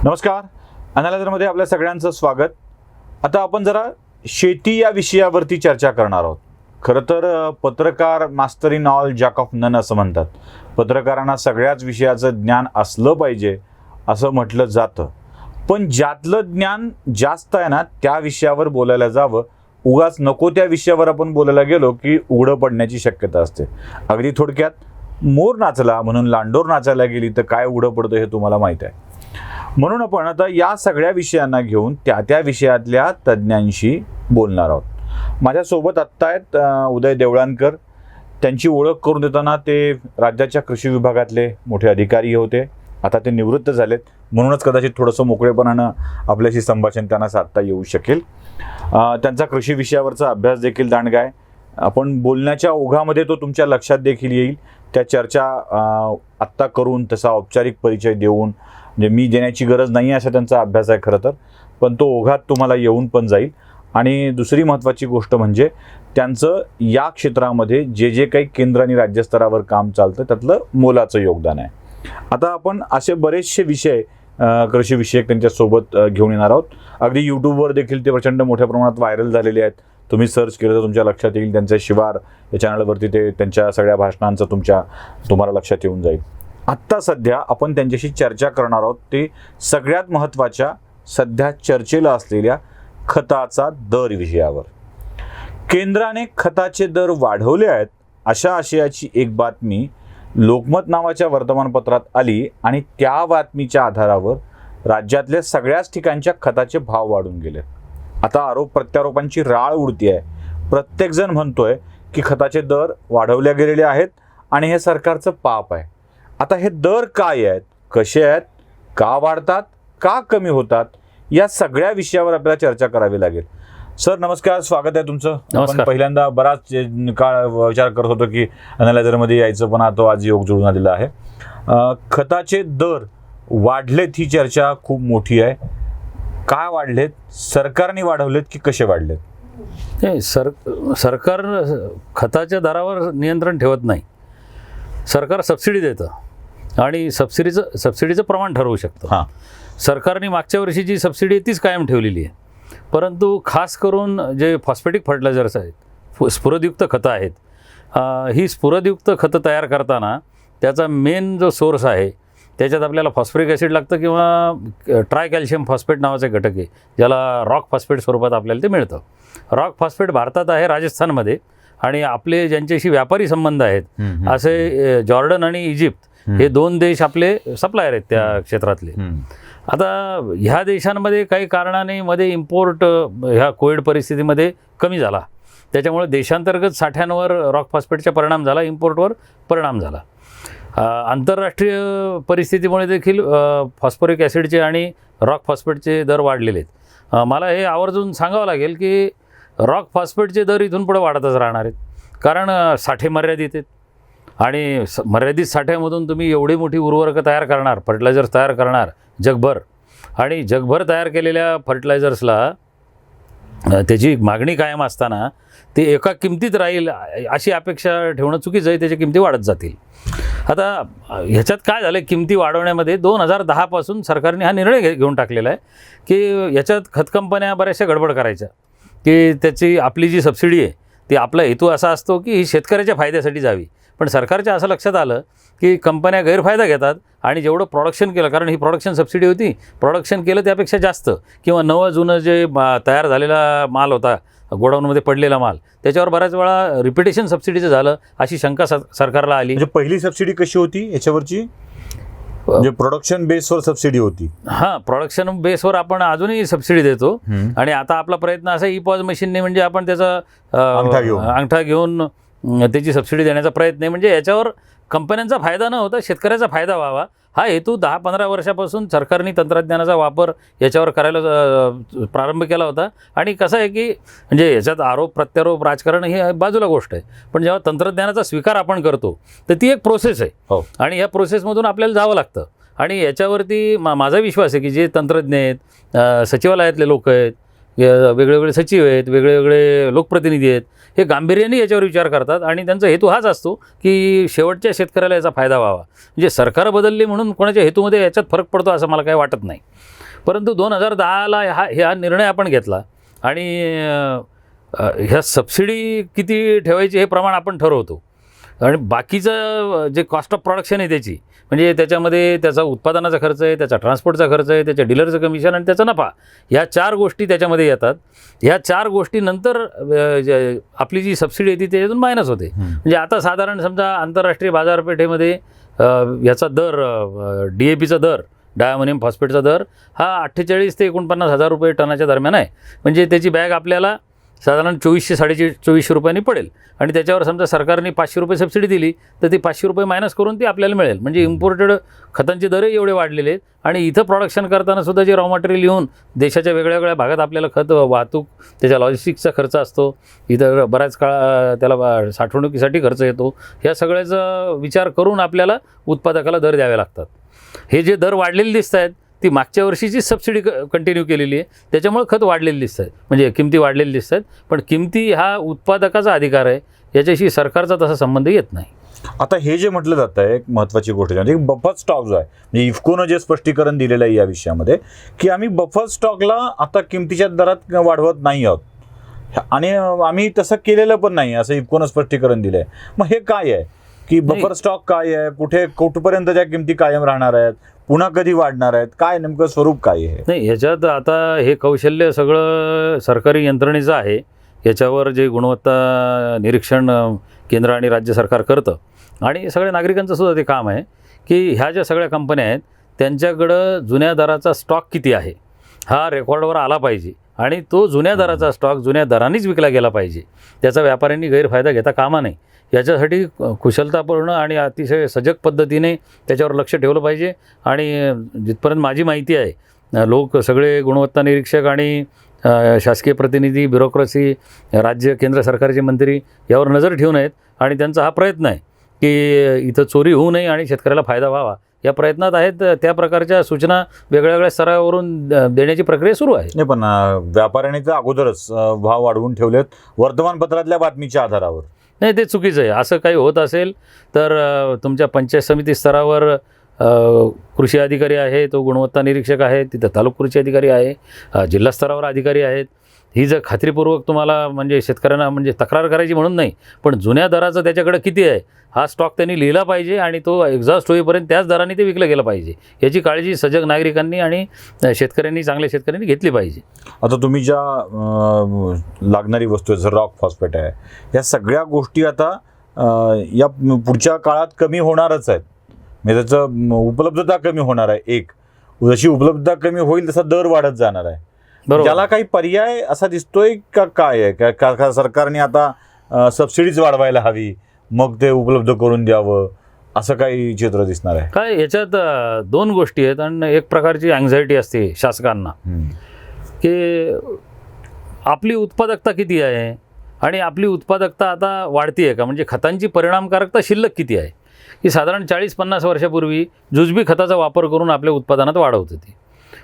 नमस्कार. अनालायझरमध्ये आपल्या सगळ्यांचं स्वागत. आता आपण जरा शेती या विषयावरती चर्चा करणार आहोत. खरं तर पत्रकार master in all jack of none असं म्हणतात. पत्रकारांना सगळ्याच विषयाचं ज्ञान असलं पाहिजे असं म्हटलं जातं, पण ज्यातलं ज्ञान जास्त आहे ना त्या विषयावर बोलायला जावं. उगाच नको त्या विषयावर आपण बोलायला गेलो की उघडं पडण्याची शक्यता असते. अगदी थोडक्यात मोर नाचला म्हणून लांडोर नाचायला गेली तर काय उघडं पडतं हे तुम्हाला माहीत आहे. म्हणून आपण आता या सगळ्या विषयांना घेऊन त्या त्या विषयातल्या तज्ज्ञांशी बोलणार आहोत. माझ्यासोबत आत्ता आहेत उदय देवळानकर. त्यांची ओळख करून देताना ते राज्याच्या कृषी विभागातले मोठे अधिकारी होते. आता ते निवृत्त झालेत, म्हणूनच कदाचित थोडंसं मोकळेपणानं आपल्याशी संभाषण त्यांना साधता येऊ शकेल. त्यांचा कृषी विषयावरचा अभ्यास देखील दांडगा आहे. आपण बोलण्याच्या ओघामध्ये तो तुमच्या लक्षात देखील येईल. त्या चर्चा आत्ता करून तसा औपचारिक परिचय देऊन, म्हणजे मी देण्याची गरज नाही असा त्यांचा अभ्यास आहे खरं तर, पण तो ओघात तुम्हाला येऊन पण जाईल. आणि दुसरी महत्त्वाची गोष्ट म्हणजे त्यांचं या क्षेत्रामध्ये जे जे काही केंद्र आणि राज्यस्तरावर काम चालतं त्यातलं मोलाचं योगदान आहे. आता आपण असे बरेचसे विषय कृषीविषयक त्यांच्यासोबत घेऊन येणार आहोत. अगदी यूट्यूबवर देखील ते प्रचंड मोठ्या प्रमाणात व्हायरल झालेले आहेत. तुम्ही सर्च केलं तर तुमच्या लक्षात येईल. त्यांचे शिवार या चॅनलवरती ते त्यांच्या सगळ्या भाषणांचं तुम्हाला लक्षात येऊन जाईल. आत्ता सध्या आपण त्यांच्याशी चर्चा करणार आहोत ते सगळ्यात महत्त्वाच्या सध्या चर्चेला असलेल्या खताचा दर विषयावर. केंद्राने खताचे दर वाढवले आहेत अशा आशयाची एक बातमी लोकमत नावाच्या वर्तमानपत्रात आली आणि त्या बातमीच्या आधारावर राज्यातल्या सगळ्याच ठिकाणच्या खताचे भाव वाढून गेले. आता आरोप प्रत्यारोपांची राळ उडतीये. प्रत्येकजण म्हणतोय की खताचे दर वाढवले गेलेले आहेत आणि हे सरकारचं पाप आहे. आता हे दर काय आहेत, कसे आहेत, का वाढतात, का कमी होतात, या सगळ्या विषयावर आपल्याला चर्चा करावी लागेल. सर नमस्कार, स्वागत आहे तुमचं. आपण पहिल्यांदा बराच काळ विचार करत होतो की अनालायझरमध्ये यायचं, पण आता आज योग जुळून आलेला आहे. खताचे दर वाढलेत ही चर्चा खूप मोठी आहे. काय वाढलेत, सरकारने वाढवलेत की कसे वाढलेत? नाही, सरकार खताच्या दरावर नियंत्रण ठेवत नाही. सरकार सबसिडी देतं आणि सबसिडीचं प्रमाण ठरवू शकतं. हां, सरकारने मागच्या वर्षी जी सबसिडी आहे तीच कायम ठेवलेली आहे. परंतु खास करून जे फॉस्फेटिक फर्टिलायझर्स आहेत, स्फुरदयुक्त खतं आहेत, ही स्फुरदयुक्त खतं तयार करताना त्याचा मेन जो सोर्स आहे त्याच्यात आपल्याला फॉस्फरिक ॲसिड लागतं किंवा ट्राय कॅल्शियम फॉस्फेट नावाचे घटक आहे, ज्याला रॉक फॉस्फेट स्वरूपात आपल्याला ते मिळतं. रॉक फॉस्फेट भारतात आहे, राजस्थानमध्ये, आणि आपले ज्यांच्याशी व्यापारी संबंध आहेत असे जॉर्डन आणि इजिप्त हे दोन देश आपले सप्लायर आहेत त्या क्षेत्रातले. आता ह्या देशांमध्ये काही कारणाने मध्ये इम्पोर्ट ह्या कोविड परिस्थितीमध्ये कमी झाला. त्याच्यामुळे देशांतर्गत साठ्यांवर रॉक फॉस्फेटचा परिणाम झाला, इम्पोर्टवर परिणाम झाला. आंतरराष्ट्रीय परिस्थितीमुळे देखील फॉस्फरिक ॲसिडचे आणि रॉक फॉस्फेटचे दर वाढलेले आहेत. मला हे आवर्जून सांगावं लागेल की रॉक फॉस्फेटचे दर इथून पुढे वाढतच राहणार आहेत, कारण साठे मर्यादित आहेत आणि मर्यादित साठ्यामधून तुम्ही एवढी मोठी उर्वरकं तयार करणार, फर्टिलायझर्स तयार करणार जगभर, आणि जगभर तयार केलेल्या फर्टिलायझर्सला त्याची मागणी कायम असताना ते एका किमतीत राहील अशी अपेक्षा ठेवणं चुकीचं आहे. त्याच्या किमती वाढत जातील. आता ह्याच्यात काय झालं, किमती वाढवण्यामध्ये 2010पासून सरकारने हा निर्णय घेऊन टाकलेला आहे की याच्यात खत कंपन्या बऱ्याचशा गडबड करायच्या, की त्याची आपली जी सबसिडी आहे ती आपला हेतू असा असतो की ही शेतकऱ्याच्या फायद्यासाठी जावी. पण सरकारच्या असं लक्षात आलं की कंपन्या गैरफायदा घेतात आणि जेवढं प्रोडक्शन केलं, कारण ही प्रोडक्शन सबसिडी होती, प्रोडक्शन केलं त्यापेक्षा जास्त किंवा नवं जुनं जे तयार झालेला माल होता, गोडाऊनमध्ये पडलेला माल, त्याच्यावर बऱ्याच वेळा रिपिटेशन सबसिडीचं झालं अशी शंका सरकारला आली. म्हणजे पहिली सबसिडी कशी होती याच्यावरची? म्हणजे प्रोडक्शन बेसवर सबसिडी होती. हां, प्रोडक्शन बेसवर आपण अजूनही सबसिडी देतो. आणि आता आपला प्रयत्न असा ई-पॉज मशीनने म्हणजे आपण त्याचा अंगठा घेऊन त्याची सबसिडी देण्याचा प्रयत्न आहे. म्हणजे याच्यावर कंपन्यांचा फायदा न होता शेतकऱ्याचा फायदा व्हावा हा हेतू 10-15 वर्षापासून सरकारने तंत्रज्ञानाचा वापर याच्यावर करायला प्रारंभ केला होता. आणि कसं आहे की म्हणजे याच्यात आरोप प्रत्यारोप राजकारण ही बाजूला गोष्ट आहे, पण जेव्हा तंत्रज्ञानाचा स्वीकार आपण करतो तर ती एक प्रोसेस आहे आणि या प्रोसेसमधून आपल्याला जावं लागतं. आणि याच्यावरती माझा विश्वास आहे की जे तंत्रज्ञ आहेत, सचिवालयातले लोक आहेत, वेगवेगळे सचिव आहेत, वेगवेगळे लोकप्रतिनिधी आहेत, हे गांभीर्याने याच्यावर विचार करतात आणि त्यांचा हेतू हाच असतो की शेवटच्या शेतकऱ्याला याचा फायदा व्हावा. म्हणजे सरकार बदलली म्हणून कोणाच्या हेतूमध्ये याच्यात फरक पडतो असं मला काही वाटत नाही. परंतु 2010ला हा निर्णय आपण घेतला आणि ह्या सबसिडी किती ठेवायची हे प्रमाण आपण ठरवतो आणि बाकीचं जे कॉस्ट ऑफ प्रोडक्शन आहे त्याची म्हणजे त्याच्यामध्ये त्याचा उत्पादनाचा खर्च आहे, त्याचा ट्रान्सपोर्टचा खर्च आहे, त्याच्या डीलरचं कमिशन आणि त्याचा नफा, ह्या 4 गोष्टी त्याच्यामध्ये येतात. ह्या 4 गोष्टीनंतर आपली जी सबसिडी येते त्याच्यातून मायनस होते. म्हणजे आता साधारण समजा आंतरराष्ट्रीय बाजारपेठेमध्ये याचा दर DAPचा दर, डायमोनियम फॉस्फेटचा दर हा 48 ते 49,000 रुपये टनाच्या दरम्यान आहे. म्हणजे त्याची बॅग आपल्याला साधारण 2400-2400 रुपयांनी पडेल आणि त्याच्यावर समजा सरकारने 500 रुपये सबसिडी दिली तर ती 500 रुपये मायनस करून ती आपल्याला मिळेल. म्हणजे इम्पोर्टेड खतांचे दरही एवढे वाढलेले आहेत आणि इथं प्रोडक्शन करताना सुद्धा जे रॉ मटेरियल येऊन देशाच्या वेगळ्या वेगळ्या भागात आपल्याला खत वाहतूक त्याच्या लॉजिस्टिक्सचा खर्च असतो, इथं बऱ्याच काळ त्याला साठवणुकीसाठी खर्च येतो, ह्या सगळ्याचा विचार करून आपल्याला उत्पादकाला दर द्यावे लागतात. हे जे दर वाढलेले दिसत आहेत ती मागच्या वर्षीची सबसिडी कंटिन्यू केलेली आहे, त्याच्यामुळे खत वाढलेली दिसत आहेत, म्हणजे किमती वाढलेली दिसत आहेत. पण किमती हा उत्पादकाचा अधिकार आहे, याच्याशी सरकारचा तसा संबंध येत नाही. आता हे जे म्हटलं जातं आहे एक महत्त्वाची गोष्ट म्हणजे बफर स्टॉक जो आहे म्हणजे इफ्कोनं जे स्पष्टीकरण दिलेलं आहे या विषयामध्ये की आम्ही बफर स्टॉकला आता किमतीच्या दरात वाढवत नाही आहोत आणि आम्ही तसं केलेलं पण नाही असं इफ्कोनं स्पष्टीकरण दिलं आहे. मग हे काय आहे की बफर स्टॉक काय आहे, कुठपर्यंत त्या किमती कायम राहणार आहेत, पुन्हा कधी वाढणार आहेत, काय नेमकं स्वरूप काय आहे? नाही, ह्याच्यात आता हे कौशल्य सगळं सरकारी यंत्रणेचं आहे. याच्यावर जे गुणवत्ता निरीक्षण केंद्र आणि राज्य सरकार करतं आणि सगळ्या नागरिकांचं सुद्धा ते काम आहे की ह्या ज्या सगळ्या कंपन्या आहेत त्यांच्याकडं जुन्या दराचा स्टॉक किती आहे हा रेकॉर्डवर आला पाहिजे आणि तो जुन्या दराचा स्टॉक जुन्या दरानेच विकला गेला पाहिजे. त्याचा व्यापाऱ्यांनी गैरफायदा घेता कामा नये. याच्यासाठी कुशलतापूर्ण आणि अतिशय सजग पद्धतीने त्याच्यावर लक्ष ठेवलं पाहिजे. आणि जिथपर्यंत माझी माहिती आहे लोक सगळे गुणवत्ता निरीक्षक आणि शासकीय प्रतिनिधी, ब्युरोक्रसी, राज्य केंद्र सरकारचे मंत्री यावर नजर ठेवून आहेत आणि त्यांचा हा प्रयत्न आहे की इथं चोरी होऊ नये आणि शेतकऱ्याला फायदा व्हावा या प्रयत्नात आहेत. त्या प्रकारच्या सूचना वेगळ्या वेगळ्या स्तरावरून देण्याची प्रक्रिया सुरू आहे. नाही पण व्यापाऱ्यांनी तर अगोदरच भाव वाढवून ठेवलेत वर्तमानपत्रातल्या बातमीच्या आधारावर. नाही, ते चुकीचं आहे. असं काही होत असेल तर तुमच्या पंचायत समिती स्तरावर कृषी अधिकारी आहे, तो गुणवत्ता निरीक्षक आहे, तिथं तालुका कृषी अधिकारी आहे, जिल्हा स्तरावर अधिकारी आहेत. ही जर खात्रीपूर्वक तुम्हाला म्हणजे शेतकऱ्यांना म्हणजे तक्रार करायची म्हणून नाही पण जुन्या दराचं त्याच्याकडे किती आहे हा स्टॉक त्यांनी लिहिला पाहिजे आणि तो एक्झॉस्ट होईपर्यंत त्याच दराने ते विकलं गेलं पाहिजे. याची काळजी सजग नागरिकांनी आणि शेतकऱ्यांनी, चांगल्या शेतकऱ्यांनी घेतली पाहिजे. आता तुम्ही ज्या लागणारी वस्तू आहे जर रॉक फॉस्फेट आहे या सगळ्या गोष्टी आता या पुढच्या काळात कमी होणारच आहेत. म्हणजे त्याचं उपलब्धता कमी होणार आहे. एक जशी उपलब्धता कमी होईल तसा दर वाढत जाणार आहे. त्याला काही पर्याय असा दिसतोय का काय आहे का सरकारने आता सबसिडीज वाढवायला हवी मग ते उपलब्ध करून द्यावं असं काही चित्र दिसणार आहे काय? याच्यात 2 गोष्टी आहेत आणि एक प्रकारची अँझायटी असते शासकांना की आपली उत्पादकता किती आहे आणि आपली उत्पादकता आता वाढती आहे का, म्हणजे खतांची परिणामकारकता शिल्लक किती आहे. की साधारण 40-50 वर्षापूर्वी जुजबी खताचा वापर करून आपल्या उत्पादनात वाढ होत होती.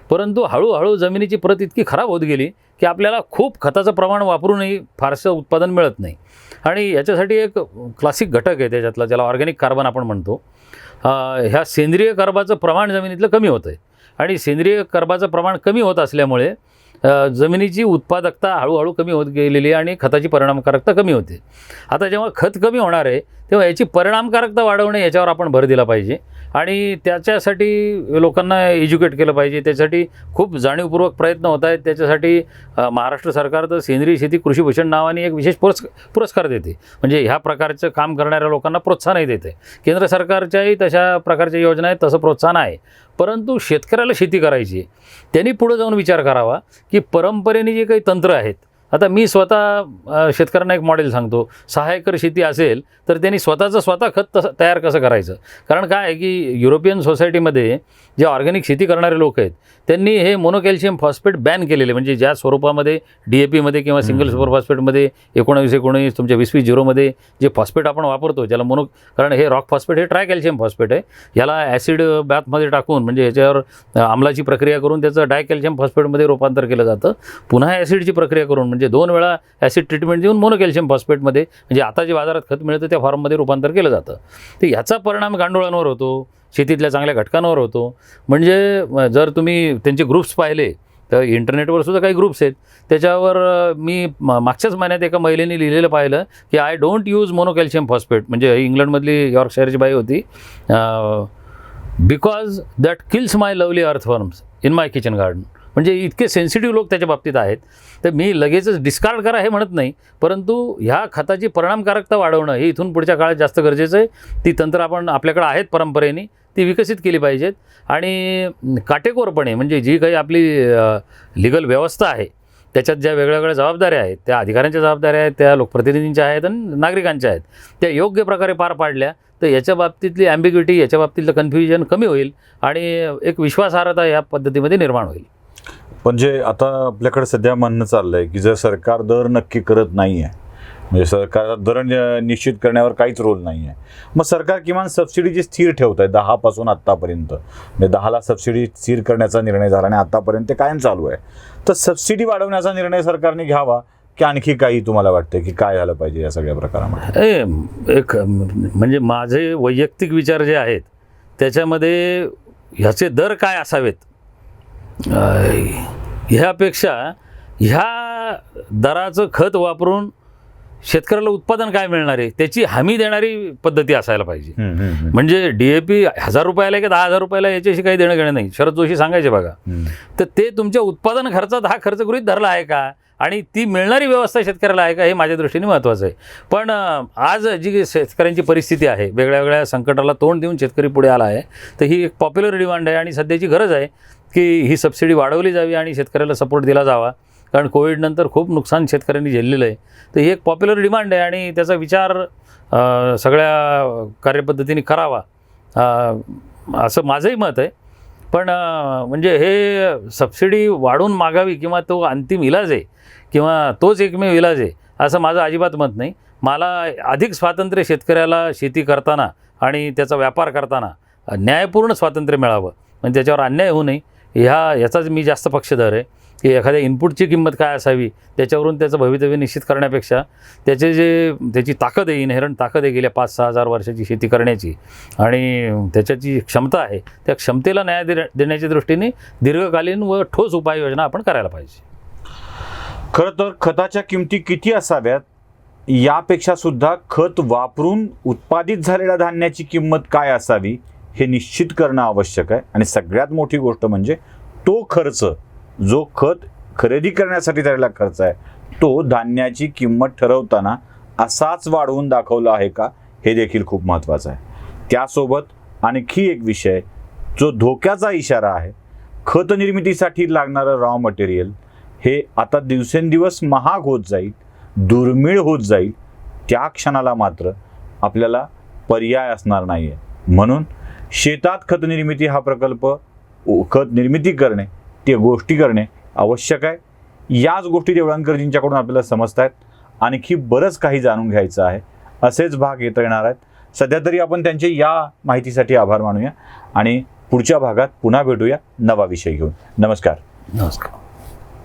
परंतु हळूहळू जमिनीची प्रत इतकी खराब होत गेली की आपल्याला खूप खताचं प्रमाण वापरूनही फारसं उत्पादन मिळत नाही. आणि याच्यासाठी एक क्लासिक घटक आहे त्याच्यातला, ज्याला ऑर्गॅनिक कार्बन आपण म्हणतो. ह्या सेंद्रिय कर्बाचं प्रमाण जमिनीतलं कमी होतं आहे आणि सेंद्रिय कर्बाचं प्रमाण कमी होत असल्यामुळे जमिनीची उत्पादकता हळूहळू कमी होत गेलेली आहे आणि खताची परिणामकारकता कमी होते. आता जेव्हा खत कमी होणार आहे तेव्हा याची परिणामकारकता वाढवणे याच्यावर आपण भर दिला पाहिजे आणि त्याच्यासाठी लोकांना एज्युकेट केलं पाहिजे. त्यासाठी खूप जाणीवपूर्वक प्रयत्न होत आहेत. त्याच्यासाठी महाराष्ट्र सरकार तर सेंद्रिय शेती कृषीभूषण नावाने एक विशेष पुरस्कार देते, म्हणजे ह्या प्रकारचं काम करणाऱ्या लोकांना प्रोत्साहनही देते. केंद्र सरकारच्याही तशा प्रकारच्या योजना आहेत, तसं प्रोत्साहन आहे. परंतु शेतकऱ्याला शेती करायची आहे, त्यांनी पुढे जाऊन विचार करावा की परंपरेने जे काही तंत्र आहेत. आता मी स्वतः शेतकऱ्यांना एक मॉडेल सांगतो. 6 एकर शेती असेल तर त्यांनी स्वतः खत तयार कसं करायचं. कारण काय आहे की युरोपियन सोसायटीमध्ये जे ऑर्गॅनिक शेती करणारे लोक आहेत त्यांनी हे मोनोकॅल्शियम फॉस्फेट बॅन केलेले, म्हणजे ज्या स्वरूपामध्ये DAPमध्ये किंवा सिंगल सुपर फॉस्फेटमध्ये 19-19 तुमच्या 20-20 जे फॉस्फेट आपण वापरतो ज्याला कारण हे रॉक फॉस्फेट हे ट्राय कॅल्शियम फॉस्फेट आहे. याला ॲसिड बॅथमध्ये टाकून म्हणजे याच्यावर आम्लाची प्रक्रिया करून त्याचं डायकॅल्शियम फॉस्फेटमध्ये रूपांतर केलं जातं. पुन्हा ॲसिडची प्रक्रिया करून म्हणजे म्हणजे 2 वेळा ॲसिड ट्रीटमेंट देऊन मोनो कॅल्शियम फॉस्फेटमध्ये म्हणजे आता जे बाजारात खत मिळतं त्या फॉर्ममध्ये रूपांतर केलं जातं. तर ह्याचा परिणाम गांडुळांवर होतो, शेतीतल्या चांगल्या घटकांवर होतो. म्हणजे जर तुम्ही त्यांचे ग्रुप्स पाहिले तर इंटरनेटवर सुद्धा काही ग्रुप्स आहेत. त्याच्यावर मी मागच्याच महिन्यात एका महिलेने लिहिलेलं पाहिलं की I don't use mono calcium phosphate, म्हणजे इंग्लंडमधली यॉर्कशायरची बाई होती, because that kills my lovely earthworms in my kitchen garden. म्हणजे इतके सेन्सिटिव्ह लोक त्याच्या बाबतीत आहेत. तर मी लगेचच डिस्कार्ड करा हे म्हणत नाही, परंतु ह्या खताची परिणामकारकता वाढवणं हे इथून पुढच्या काळात जास्त गरजेचं आहे. ती तंत्र आपण आपल्याकडे आहेत परंपरेने, ती विकसित केली पाहिजेत आणि काटेकोरपणे म्हणजे जी काही आपली लिगल व्यवस्था आहे त्याच्यात ज्या वेगळ्या जबाबदाऱ्या आहेत, त्या अधिकाऱ्यांच्या जबाबदाऱ्या आहेत, त्या लोकप्रतिनिधींच्या आहेत आणि नागरिकांच्या आहेत, त्या योग्य प्रकारे पार पाडल्या तर याच्या बाबतीतली ॲम्बिग्युटी, याच्या बाबतीतलं कन्फ्युजन कमी होईल आणि एक विश्वासार्हता या पद्धतीमध्ये निर्माण होईल. म्हणजे आता आपल्याकडे सध्या म्हणणं चाललं आहे की जर सरकार दर नक्की करत नाही आहे, म्हणजे सरकारचा दर निश्चित करण्यावर काहीच रोल नाही आहे, मग सरकार किमान सबसिडी जी स्थिर ठेवत आहे 10 पासून आत्तापर्यंत, म्हणजे 10ला सबसिडी स्थिर करण्याचा निर्णय झाला आणि आत्तापर्यंत ते कायम चालू आहे. तर सबसिडी वाढवण्याचा निर्णय सरकारने घ्यावा की आणखी काही तुम्हाला वाटतं की काय झालं पाहिजे या सगळ्या प्रकारामध्ये? एक म्हणजे माझे वैयक्तिक विचार जे आहेत त्याच्यामध्ये ह्याचे दर काय असावेत ह्यापेक्षा ह्या दराचं खत वापरून शेतकऱ्याला उत्पादन काय मिळणार आहे त्याची हमी देणारी पद्धती असायला पाहिजे. म्हणजे DAP 1000 रुपयाला की 10,000 रुपयाला याच्याशी काही देणं घेणं नाही. शरद जोशी सांगायचे बघा, तर ते तुमच्या उत्पादन खर्चात हा खर्च गृहीत धरला आहे का आणि ती मिळणारी व्यवस्था शेतकऱ्याला आहे का हे माझ्या दृष्टीने महत्त्वाचं आहे. पण आज जी शेतकऱ्यांची परिस्थिती आहे, वेगळ्या संकटाला तोंड देऊन शेतकरी पुढे आला आहे, तर ही एक पॉप्युलर डिमांड आहे आणि सध्याची गरज आहे की ही सबसिडी वाढवली जावी आणि शेतकऱ्याला सपोर्ट दिला जावा. कारण कोविडनंतर खूप नुकसान शेतकऱ्यांनी झेललेलं आहे. तर ही एक पॉप्युलर डिमांड आहे आणि त्याचा विचार सगळ्या कार्यपद्धतीने करावा असं माझंही मत आहे. पण म्हणजे हे सबसिडी वाढून मागावी किंवा तो अंतिम इलाज आहे किंवा तोच एकमेव इलाज आहे असं माझं अजिबात मत नाही. मला अधिक स्वातंत्र्य शेतकऱ्याला शेती करताना आणि त्याचा व्यापार करताना न्यायपूर्ण स्वातंत्र्य मिळावं, म्हणजे त्याच्यावर अन्याय होऊ नये ह्याचाच मी जास्त पक्षधर आहे. की एखाद्या इनपुटची किंमत काय असावी त्याच्यावरून त्याचं भवितव्य निश्चित करण्यापेक्षा त्याची ताकद आहे, इनहेरंट ताकद आहे गेल्या 5-6 हजार वर्षाची शेती करण्याची आणि त्याच्याची क्षमता आहे, त्या क्षमतेला न्याय देण्याच्या दृष्टीने दीर्घकालीन व ठोस उपाययोजना आपण करायला पाहिजे. खरं तर खताच्या किमती किती असाव्यात यापेक्षा सुद्धा खत वापरून उत्पादित झालेल्या धान्याची किंमत काय असावी हे निश्चित करणं आवश्यक आहे. आणि सगळ्यात मोठी गोष्ट म्हणजे तो खर्च, जो खत खरेदी करण्यासाठी झालेला खर्च आहे, तो धान्याची किंमत ठरवताना असाच वाढवून दाखवला आहे का हे देखील खूप महत्त्वाचं आहे. त्यासोबत आणखी एक विषय जो धोक्याचा इशारा आहे, खत निर्मितीसाठी लागणारं रॉ मटेरियल हे आता दिवसेंदिवस महाग होत जाईल, दुर्मिळ होत जाईल. त्या क्षणाला मात्र आपल्याला पर्याय असणार नाही आहे. म्हणून शेतात खत निर्मिती हा प्रकल्प, खत निर्मिती करणे, ते गोष्टी करणे आवश्यक आहे. याच गोष्टी देवळणकरजींच्याकडून आपल्याला समजत आहेत. आणखी बरंच काही जाणून घ्यायचं आहे, असेच भाग येता येणार आहेत. सध्या तरी आपण त्यांचे या माहितीसाठी आभार मानूया आणि पुढच्या भागात पुन्हा भेटूया नवा विषय घेऊन. नमस्कार. नमस्कार.